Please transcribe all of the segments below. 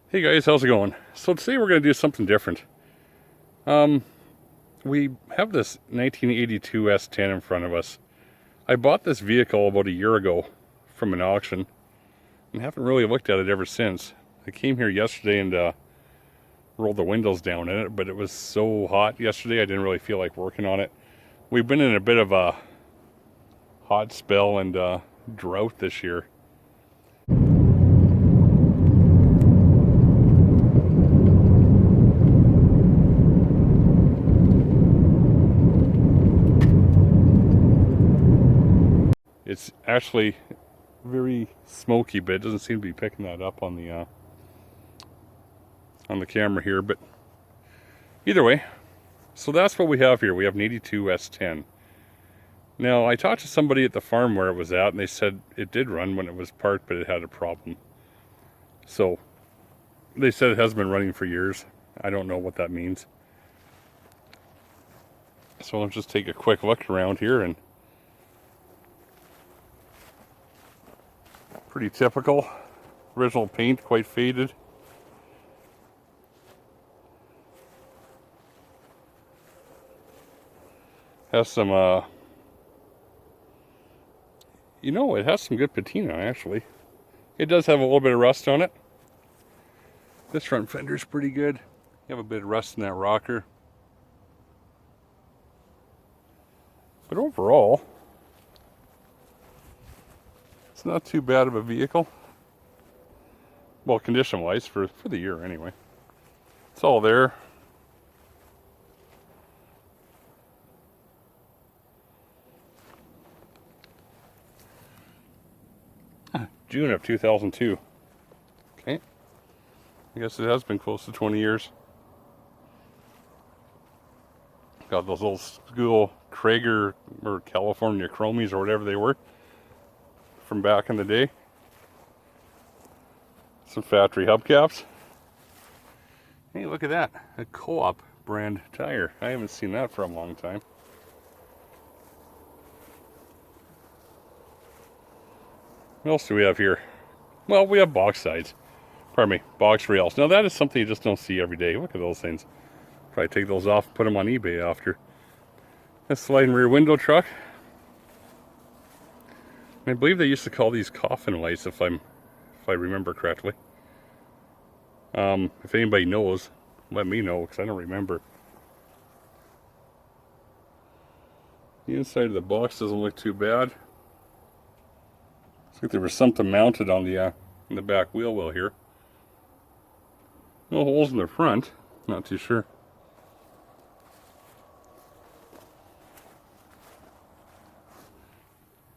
Hey guys, how's it going? So today we're going to do something different. Um, we have this 1982 S-10 in front of us. I bought this vehicle about a year ago from an auction and haven't really looked at it ever since. I came here yesterday and rolled the windows down in it, but it was so hot yesterday I didn't really feel like working on it. We've been in a bit of a hot spell and drought this year. It's actually very smoky, but it doesn't seem to be picking that up on the camera here. But either way, so that's what we have here. We have an 82 S-10. Now, I talked to somebody at the farm where it was at, and they said it did run when it was parked, but it had a problem. So they said it hasn't been running for years. I don't know what that means. So let's just take a quick look around here, and pretty typical. Original paint, quite faded. Has some, it has some good patina, actually. It does have a little bit of rust on it. This front fender's pretty good. You have a bit of rust in that rocker. But overall, it's not too bad of a vehicle. Well, condition-wise, for the year anyway. It's all there. June of 2002. Okay. I guess it has been close to 20 years. Got those old school Krager or California Chromies or whatever they were from back in the day. Some factory hubcaps. Hey, look at that. A Co-op brand tire. I haven't seen that for a long time. What else do we have here? Well, we have box sides. Pardon me, box rails. Now that is something you just don't see every day. Look at those things. Probably take those off and put them on eBay after. A sliding rear window truck. And I believe they used to call these coffin lights, if I remember correctly. If anybody knows, let me know, because I don't remember. The inside of the box doesn't look too bad. Looks like there was something mounted on the back wheel well here. No holes in the front. Not too sure.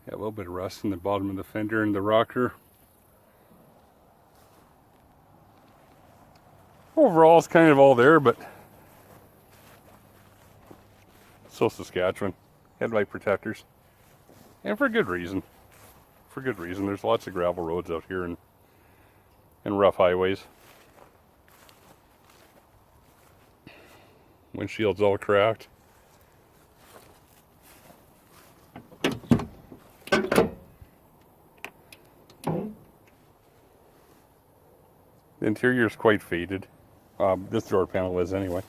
Yeah, a little bit of rust in the bottom of the fender and the rocker. Overall, it's kind of all there, but so Saskatchewan. Headlight protectors. And for good reason. For good reason. There's lots of gravel roads out here and rough highways. Windshield's all cracked. The interior is quite faded. This door panel is anyway.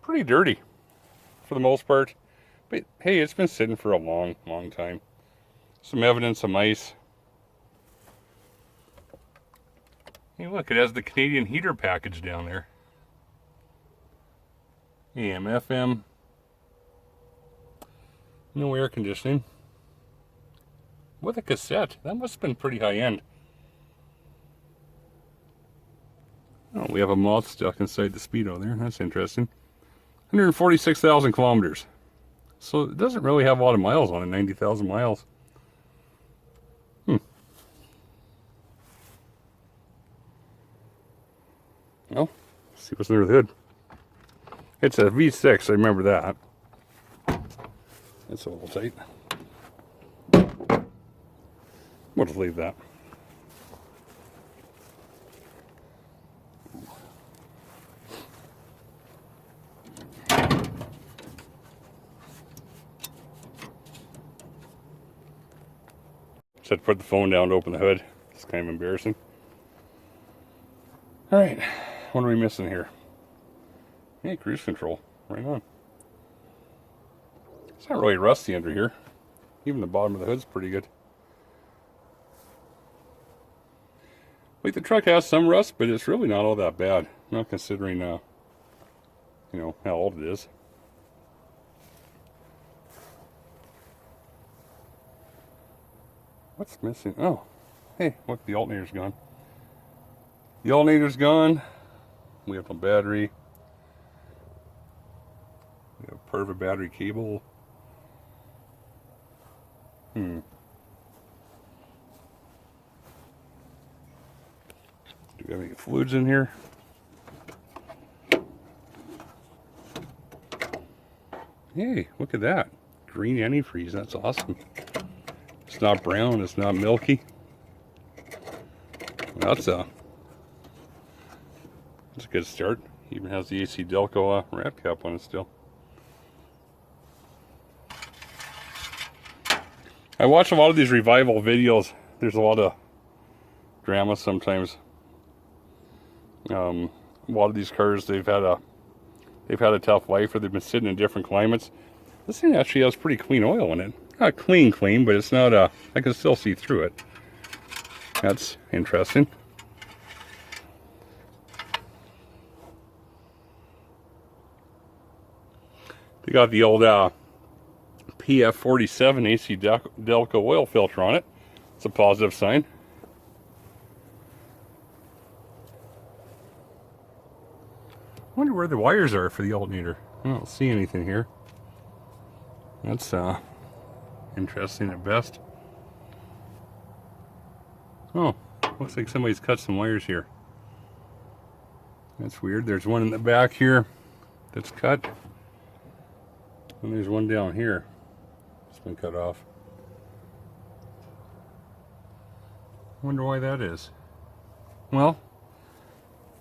Pretty dirty for the most part. But hey, it's been sitting for a long, long time. Some evidence of mice. Hey, look, it has the Canadian heater package down there. AM, FM. No air conditioning. With a cassette. That must have been pretty high end. Oh, we have a moth stuck inside the Speedo there. That's interesting. 146,000 kilometers. So it doesn't really have a lot of miles on it, 90,000 miles. Well, let's see what's under the hood. It's a V6, I remember that. It's a little tight. We'll just leave that. Just had to put the phone down to open the hood. It's kind of embarrassing. Alright, what are we missing here? Hey, cruise control. Right on. It's not really rusty under here. Even the bottom of the hood's pretty good. Like, the truck has some rust, but it's really not all that bad. Not considering, you know, how old it is. What's missing? Oh, hey, look, the alternator's gone. The alternator's gone. We have a battery. We have part of a battery cable. Do we have any fluids in here? Hey, look at that. Green antifreeze, that's awesome. It's not brown, it's not milky. That's a good start. Even has the AC Delco wrap cap on it still. I watch a lot of these revival videos. There's a lot of drama sometimes. A lot of these cars, they've had a tough life, or they've been sitting in different climates. This thing actually has pretty clean oil in it. Not clean, but it's not I can still see through it. That's interesting. They got the old PF47 AC Delco oil filter on it. It's a positive sign. I wonder where the wires are for the alternator. I don't see anything here. That's interesting at best. Oh, looks like somebody's cut some wires here. That's weird. There's one in the back here that's cut. And there's one down here. It's been cut off. Wonder why that is. Well,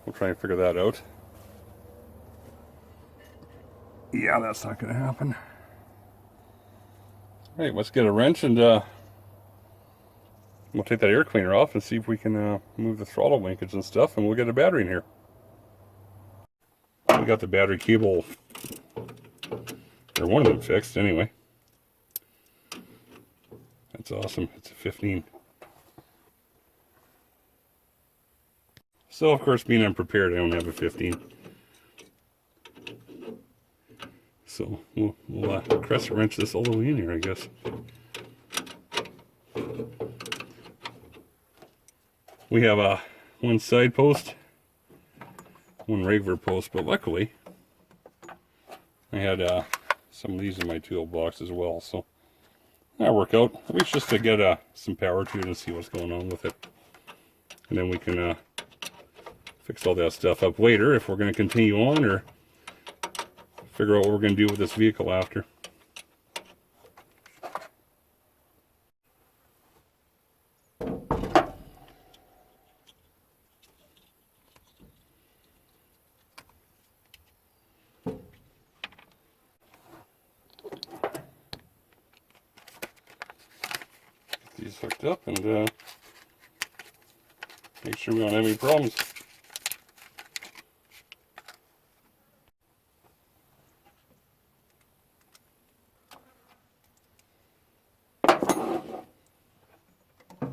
we'll try and figure that out. Yeah, that's not going to happen. All right, let's get a wrench and we'll take that air cleaner off and see if we can move the throttle linkage and stuff, and we'll get a battery in here. We got the battery cable, or one of them, fixed anyway. That's awesome. It's a 15. So, of course, being unprepared, I don't have a 15. So we'll crescent wrench this all the way in here, I guess. We have one side post, one regular post, but luckily I had some of these in my toolbox as well, so that'll work out. At least just to get some power to it and see what's going on with it. And then we can fix all that stuff up later if we're going to continue on, or figure out what we're going to do with this vehicle after. Get these hooked up and make sure we don't have any problems.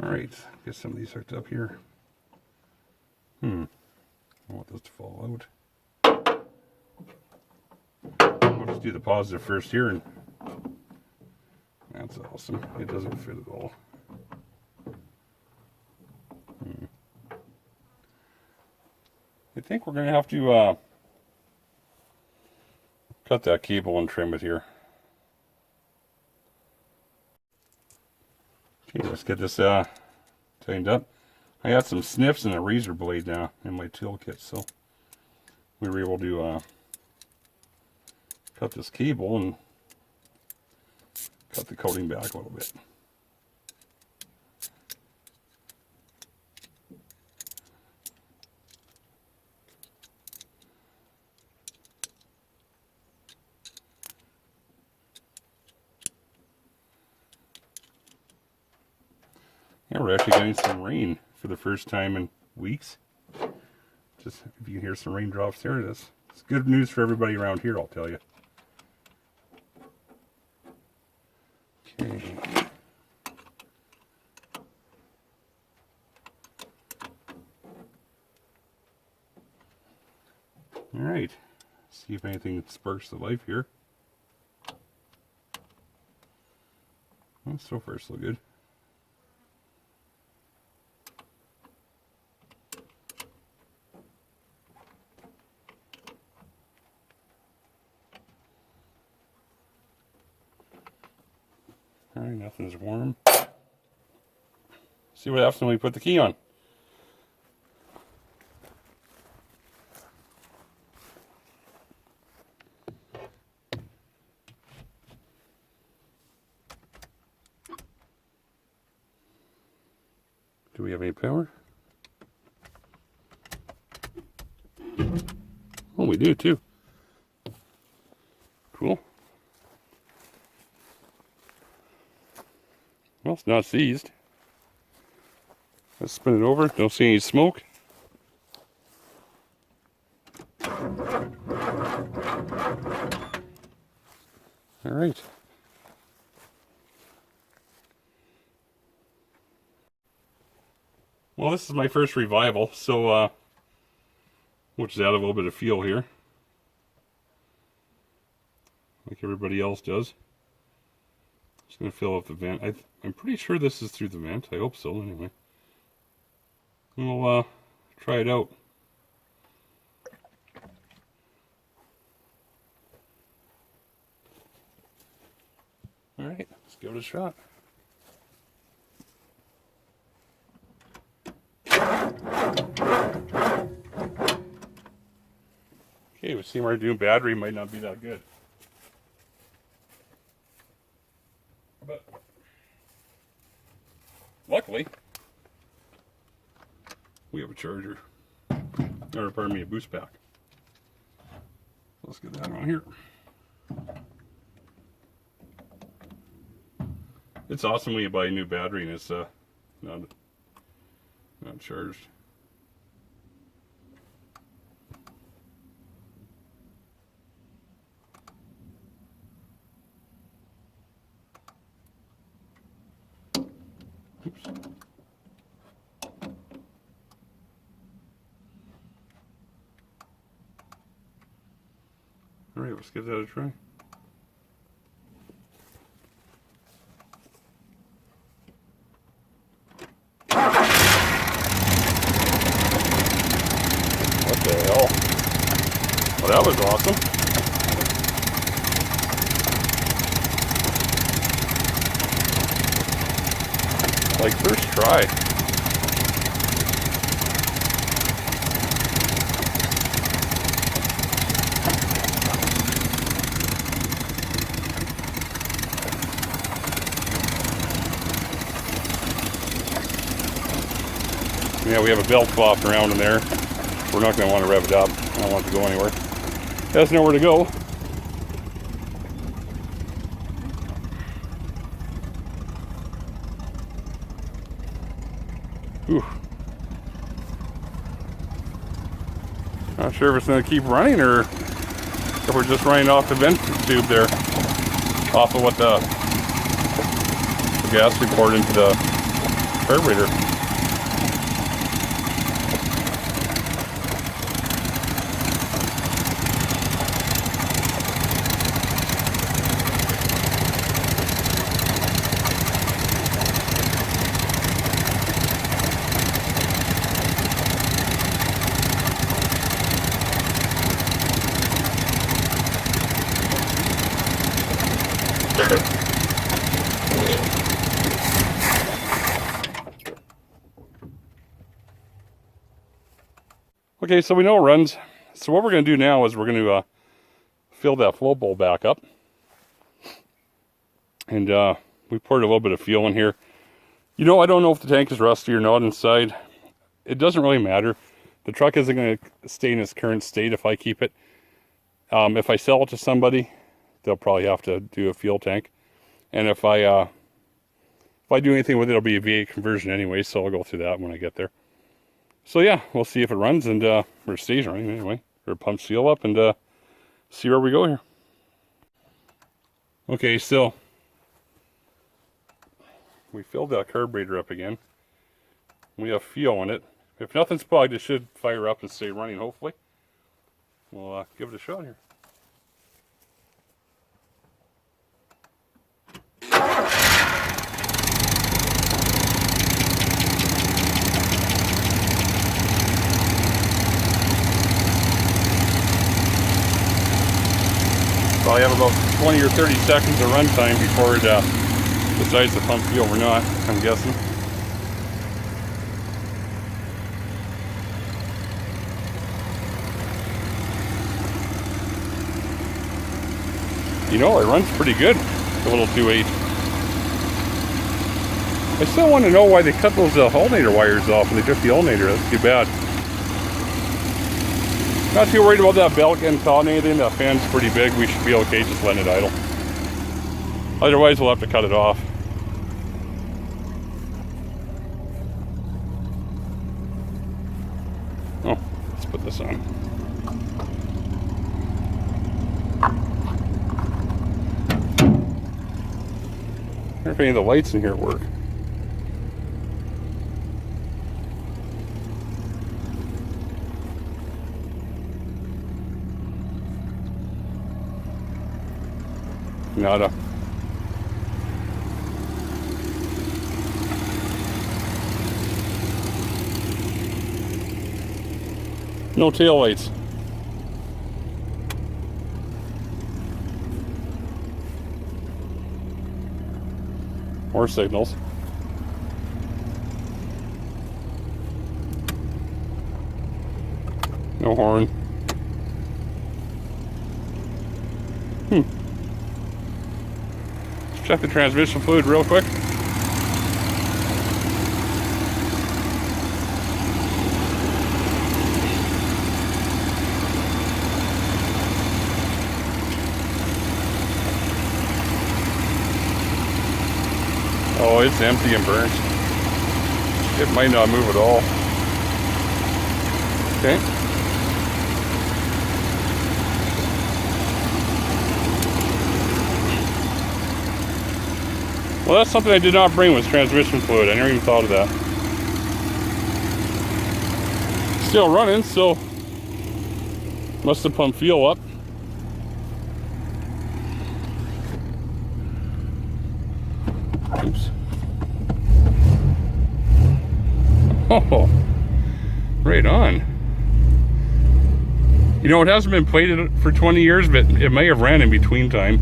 Alright, get some of these hooked up here. I want those to fall out. We'll just do the positive first here, and that's awesome. It doesn't fit at all. I think we're going to have to cut that cable and trim it here. Okay, let's get this tightened up. I had some snips and a razor blade now in my toolkit, so we were able to cut this cable and cut the coating back a little bit. Yeah, we're actually getting some rain for the first time in weeks. Just if you can hear some raindrops, there it is. It's good news for everybody around here, I'll tell you. Okay. All right. See if anything sparks the life here. Well, so far so good. All right, nothing's warm. See what happens when we put the key on. Do we have any power? Oh, we do too. Cool. Well, it's not seized. Let's spin it over. Don't see any smoke. All right. Well, this is my first revival, so we'll just add a little bit of fuel here, like everybody else does. Just gonna fill up the vent. I'm pretty sure this is through the vent. I hope so. Anyway, and we'll try it out. All right, let's give it a shot. Okay, we see our new battery might not be that good, but luckily we have a charger, or pardon me, a boost pack. Let's get that on here. It's awesome when you buy a new battery and it's not charged. Oops. All right, let's give that a try. What the hell? Well, that was awesome. Like first try. Yeah, we have a belt flopped around in there. We're not going to want to rev it up. I don't want it to go anywhere. It has nowhere to go. Whew. Not sure if it's going to keep running or if we're just running off the vent tube there. Off of what the gas we poured into the carburetor. Okay, so we know it runs. So what we're going to do now is we're going to fill that flow bowl back up. And we poured a little bit of fuel in here. You know, I don't know if the tank is rusty or not inside. It doesn't really matter. The truck isn't going to stay in its current state if I keep it. If I sell it to somebody, they'll probably have to do a fuel tank. And if I do anything with it, it'll be a V8 conversion anyway, so I'll go through that when I get there. So yeah, we'll see if it runs and or stays running anyway. Or pump seal up and see where we go here. Okay, so we filled that carburetor up again. We have fuel in it. If nothing's plugged, it should fire up and stay running, hopefully. We'll give it a shot here. Probably have about 20 or 30 seconds of run time before it decides to pump fuel or not, I'm guessing. You know, it runs pretty good, the little 2.8. I still want to know why they cut those alternator wires off when they took the alternator. That's too bad. Not too worried about that belt getting caught and anything. That fan's pretty big. We should be okay just letting it idle. Otherwise, we'll have to cut it off. Oh, let's put this on. I wonder if any of the lights in here work. Nada. No tail lights. Or signals. No horn. Let's check the transmission fluid real quick. Oh, it's empty and burnt. It might not move at all. Okay. Well, that's something I did not bring was transmission fluid. I never even thought of that. Still running, so must have pumped fuel up. Oops. Oh, right on. You know, it hasn't been plated for 20 years, but it may have ran in between time.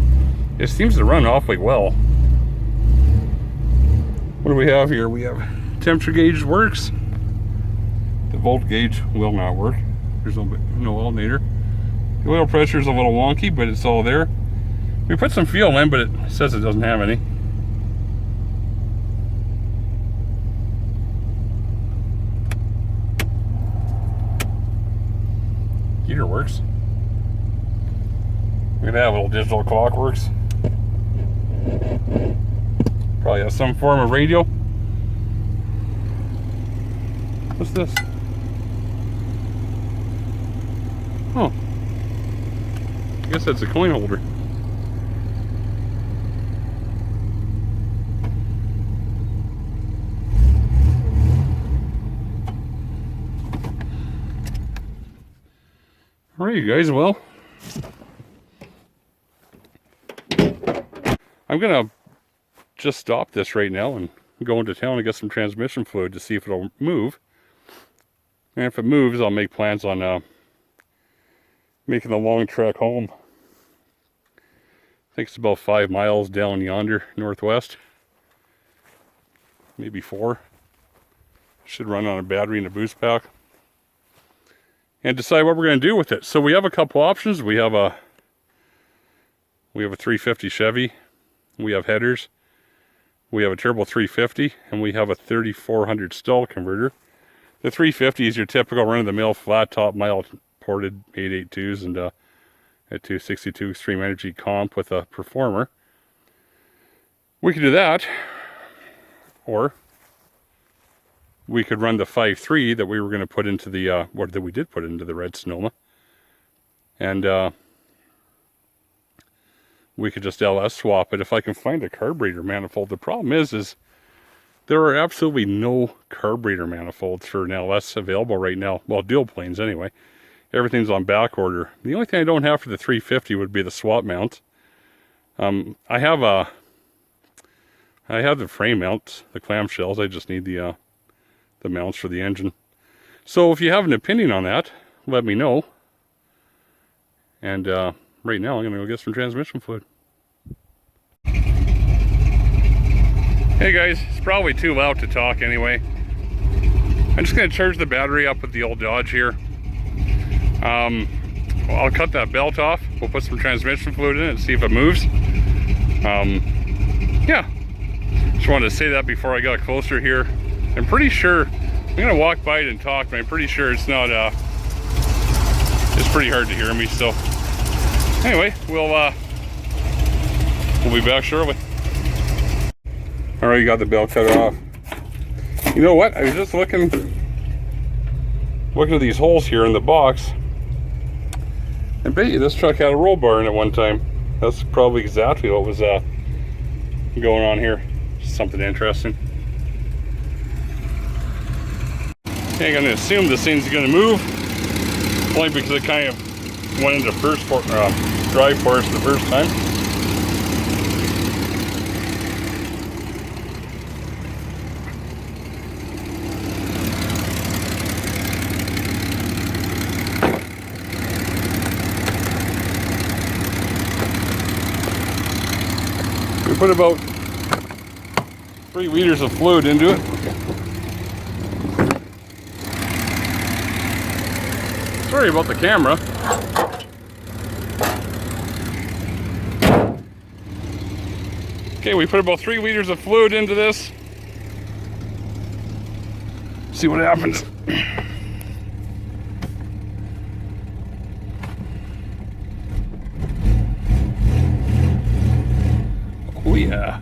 It seems to run awfully well. What do we have here? We have temperature gauge works. The volt gauge will not work. There's no alternator. The oil pressure is a little wonky, but it's all there. We put some fuel in, but it says it doesn't have any. Heater works. Look at that, little digital clock works. Probably has some form of radio. What's this? Oh. I guess that's a coin holder. Alright, you guys, well, I'm gonna just stop this right now and go into town and get some transmission fluid to see if it'll move. And if it moves, I'll make plans on making the long trek home. I think it's about 5 miles down yonder, northwest. Maybe 4. Should run on a battery and a boost pack. And decide what we're going to do with it. So we have a couple options. We have a 350 Chevy. We have headers. We have a turbo 350, and we have a 3400 stall converter. The 350 is your typical run-of-the-mill flat top mild ported 882s and a 262 extreme energy comp with a performer. We could do that, or we could run the 5.3 that we were going to put into the, or that we did put into the red Sonoma. And we could just LS swap it if I can find a carburetor manifold. The problem is there are absolutely no carburetor manifolds for an LS available right now. Well, dual planes anyway. Everything's on back order. The only thing I don't have for the 350 would be the swap mount. I have the frame mounts, the clamshells. I just need the mounts for the engine. So if you have an opinion on that, let me know. And right now I'm gonna go get some transmission fluid. Hey guys, it's probably too loud to talk anyway. I'm just gonna charge the battery up with the old Dodge here. I'll cut that belt off. We'll put some transmission fluid in it and see if it moves. Yeah, just wanted to say that before I got closer here. I'm pretty sure, I'm gonna walk by it and talk, but I'm pretty sure it's not, it's pretty hard to hear me, so. Anyway, we'll be back shortly. Alright, you got the belt cut off. You know what, I was just looking at these holes here in the box. I bet you this truck had a roll bar in it one time. That's probably exactly what was going on here. Something interesting. Okay, I'm going to assume this thing's going to move. Only because it kind of went into drive force the first time. We put about 3 liters of fluid into it. Sorry about the camera. Okay, we put about 3 liters of fluid into this. See what happens. Oh yeah.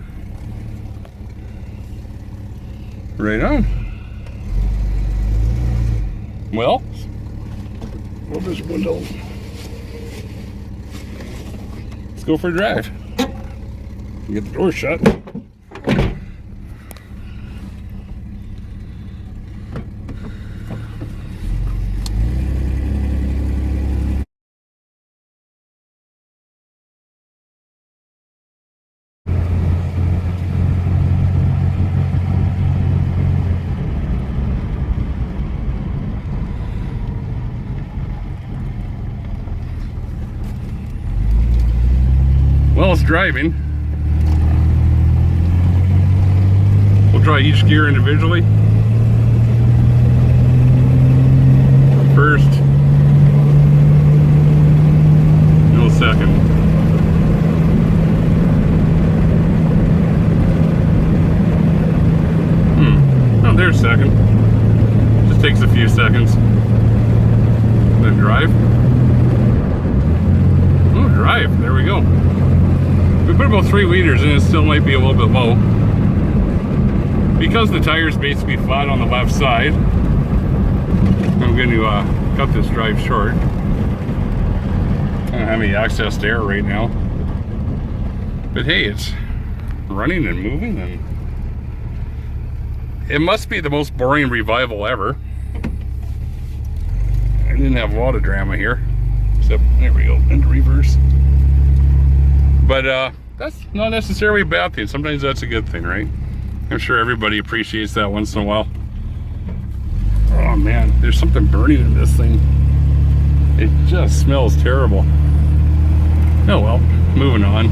Right on. Well, open this window. Let's go for a drive. Get the door shut. Well, it's driving. We'll try each gear individually. First, no second. Oh, there's second. Just takes a few seconds. Then drive. Oh, drive. There we go. We put about 3 liters in, it still might be a little bit low. Because the tire's basically flat on the left side, I'm going to cut this drive short. I don't have any access to air right now. But hey, it's running and moving, and it must be the most boring revival ever. I didn't have a lot of drama here. Except, there we go, into reverse. But that's not necessarily a bad thing. Sometimes that's a good thing, right? I'm sure everybody appreciates that once in a while. Oh man, there's something burning in this thing. It just smells terrible. Oh well, moving on.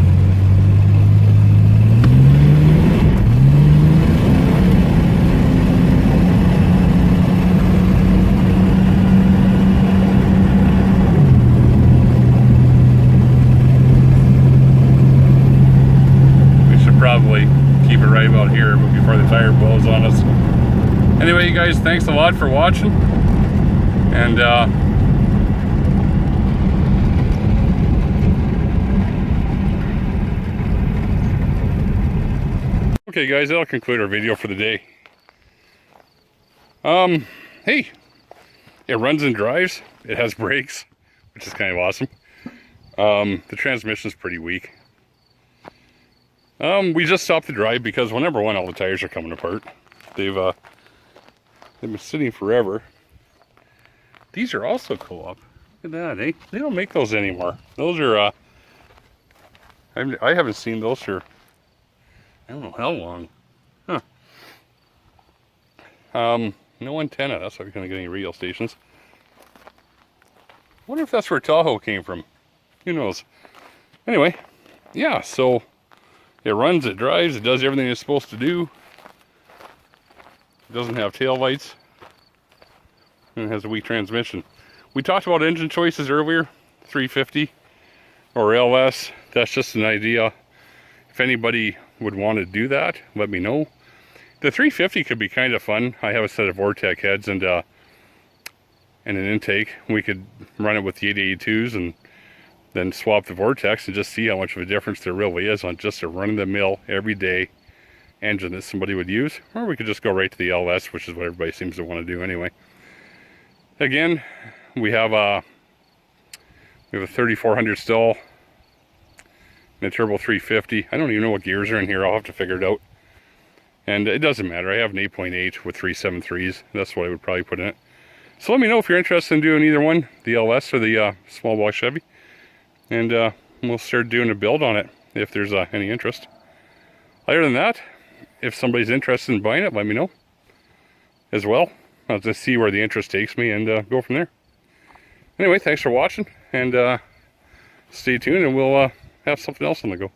Probably keep it right about here before the tire blows on us. Anyway, you guys, thanks a lot for watching, and okay guys, that'll conclude our video for the day. Hey, it runs and drives. It has brakes, which is kind of awesome. The transmission's pretty weak. We just stopped the drive because, well, number one, all the tires are coming apart. They've been sitting forever. These are also co-op. Look at that, eh? They don't make those anymore. Those are, I haven't seen those for, I don't know how long. Huh. No antenna. That's why we're going to get any radio stations. Wonder if that's where Tahoe came from. Who knows? Anyway, yeah, so it runs, it drives, it does everything it's supposed to do. It doesn't have tail lights. And it has a weak transmission. We talked about engine choices earlier, 350 or LS. That's just an idea. If anybody would want to do that, let me know. The 350 could be kind of fun. I have a set of Vortec heads and an intake. We could run it with the 882s and then swap the Vortex and just see how much of a difference there really is on just a run-of-the-mill, everyday engine that somebody would use. Or we could just go right to the LS, which is what everybody seems to want to do anyway. Again, we have a 3400 still and a turbo 350. I don't even know what gears are in here. I'll have to figure it out. And it doesn't matter. I have an 8.8 with 373s. That's what I would probably put in it. So let me know if you're interested in doing either one, the LS or the small block Chevy. And we'll start doing a build on it if there's any interest. Other than that, if somebody's interested in buying it, let me know as well. I'll just see where the interest takes me and go from there. Anyway, thanks for watching, and stay tuned, and we'll have something else on the go.